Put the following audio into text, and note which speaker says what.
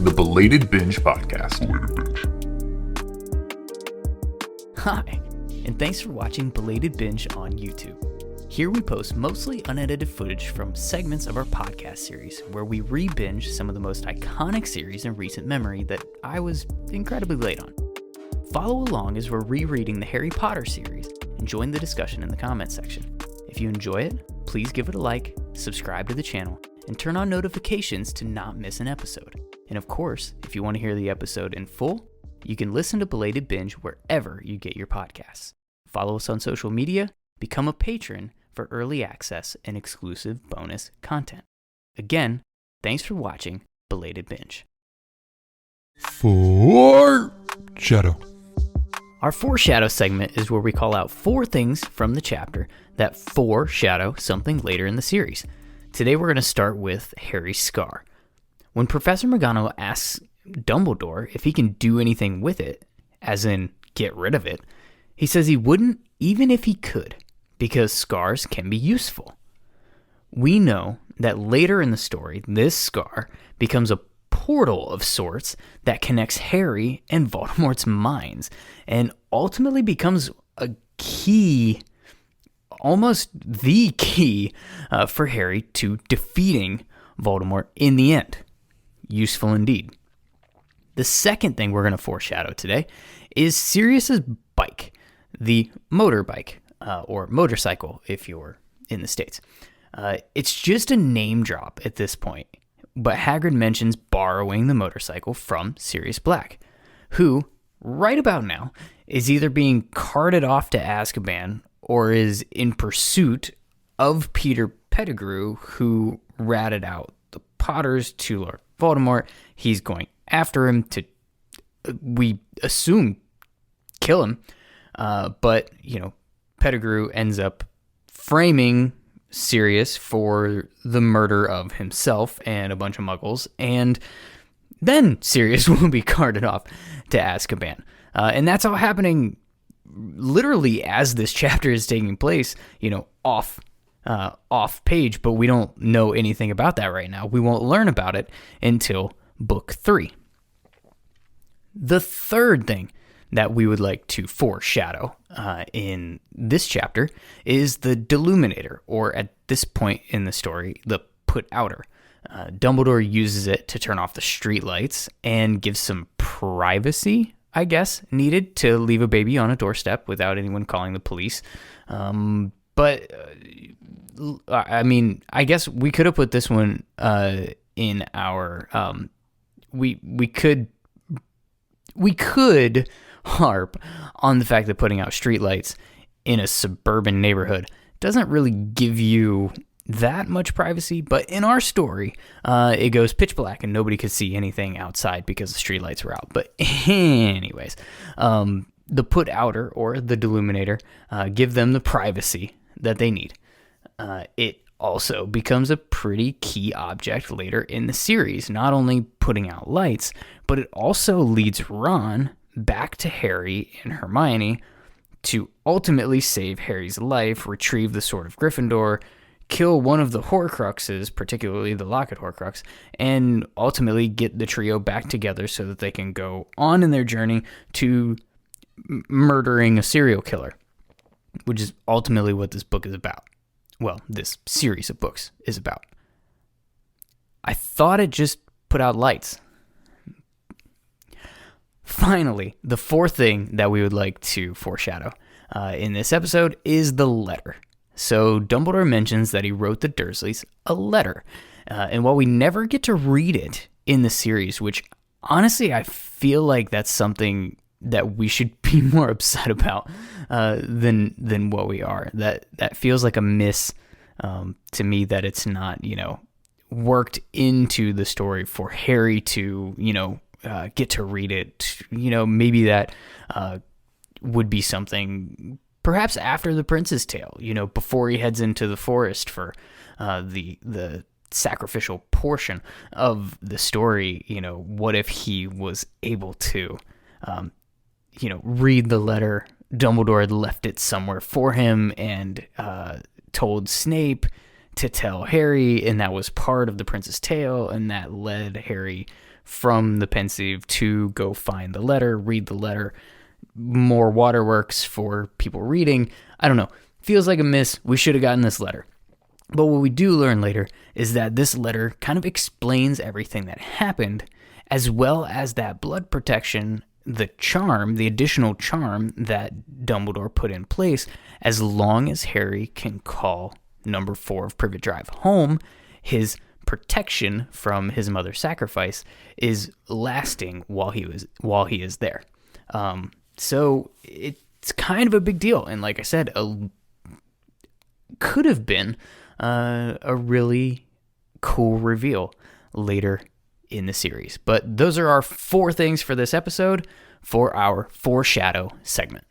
Speaker 1: the Belated Binge podcast.
Speaker 2: Hi, and thanks for watching Belated Binge on YouTube. Here we post mostly unedited footage from segments of our podcast series where we re-binge some of the most iconic series in recent memory that I was incredibly late on. Follow along as we're rereading the Harry Potter series and join the discussion in the comments section. If you enjoy it, please give it a like, subscribe to the channel, and turn on notifications to not miss an episode. And of course, if you want to hear the episode in full, you can listen to Belated Binge wherever you get your podcasts. Follow us on social media, become a patron for early access and exclusive bonus content. Again, thanks for watching Belated Binge.
Speaker 1: Foreshadow.
Speaker 2: Our foreshadow segment is where we call out 4 things from the chapter that foreshadow something later in the series. Today we're going to start with Harry's scar. When Professor McGonagall asks Dumbledore if he can do anything with it, as in get rid of it, he says he wouldn't even if he could, because scars can be useful. We know that later in the story, this scar becomes a portal of sorts that connects Harry and Voldemort's minds, and ultimately becomes a key, almost the key, for Harry to defeating Voldemort in the end. Useful indeed. The second thing we're going to foreshadow today is Sirius's bike, the motorbike, or motorcycle if you're in the States. It's just a name drop at this point, but Hagrid mentions borrowing the motorcycle from Sirius Black, who, right about now, is either being carted off to Azkaban or is in pursuit of Peter Petigrew, who ratted out the Potters to Lord Voldemort. He's going after him to, we assume, kill him. But, Petigrew ends up framing Sirius for the murder of himself and a bunch of muggles, and then Sirius will be carted off to Azkaban. And that's all happening literally as this chapter is taking place, off page, but we don't know anything about that right now. We won't learn about it until book 3. The third thing that we would like to foreshadow in this chapter is the deluminator, or at this point in the story, the put-outer. Dumbledore uses it to turn off the streetlights and gives some privacy, I guess, needed to leave a baby on a doorstep without anyone calling the police. But I guess we could have put this one in our... We could harp on the fact that putting out streetlights in a suburban neighborhood doesn't really give you that much privacy, but in our story, it goes pitch black and nobody could see anything outside because the streetlights were out. But anyways, the put outer, or the deluminator, give them the privacy that they need. It also becomes a pretty key object later in the series, not only putting out lights, but it also leads Ron back to Harry and Hermione to ultimately save Harry's life, retrieve the Sword of Gryffindor, kill one of the Horcruxes, particularly the Locket Horcrux, and ultimately get the trio back together so that they can go on in their journey to murdering a serial killer, which is ultimately what this book is about. Well, this series of books is about. I thought it just put out lights. Finally, the fourth thing that we would like to foreshadow in this episode is the letter. So Dumbledore mentions that he wrote the Dursleys a letter. And while we never get to read it in the series, which honestly I feel like that's something that we should be more upset about than what we are. That feels like a miss to me, that it's not, worked into the story for Harry to, get to read it. Maybe that would be something perhaps after the Prince's Tale, before he heads into the forest for the sacrificial portion of the story. What if he was able to, read the letter? Dumbledore had left it somewhere for him and told Snape to tell Harry, and that was part of the Prince's Tale, and that led Harry from the pensieve to go find the letter, read the letter, more waterworks for people reading. I don't know. Feels like a miss. We should have gotten this letter. But what we do learn later is that this letter kind of explains everything that happened, as well as that blood protection, the charm, the additional charm that Dumbledore put in place. As long as Harry can call number 4 of Privet Drive home, his protection from his mother's sacrifice is lasting while he is there. So it's kind of a big deal, and like I said, could have been a really cool reveal later in the series. But those are our 4 things for this episode for our foreshadow segment.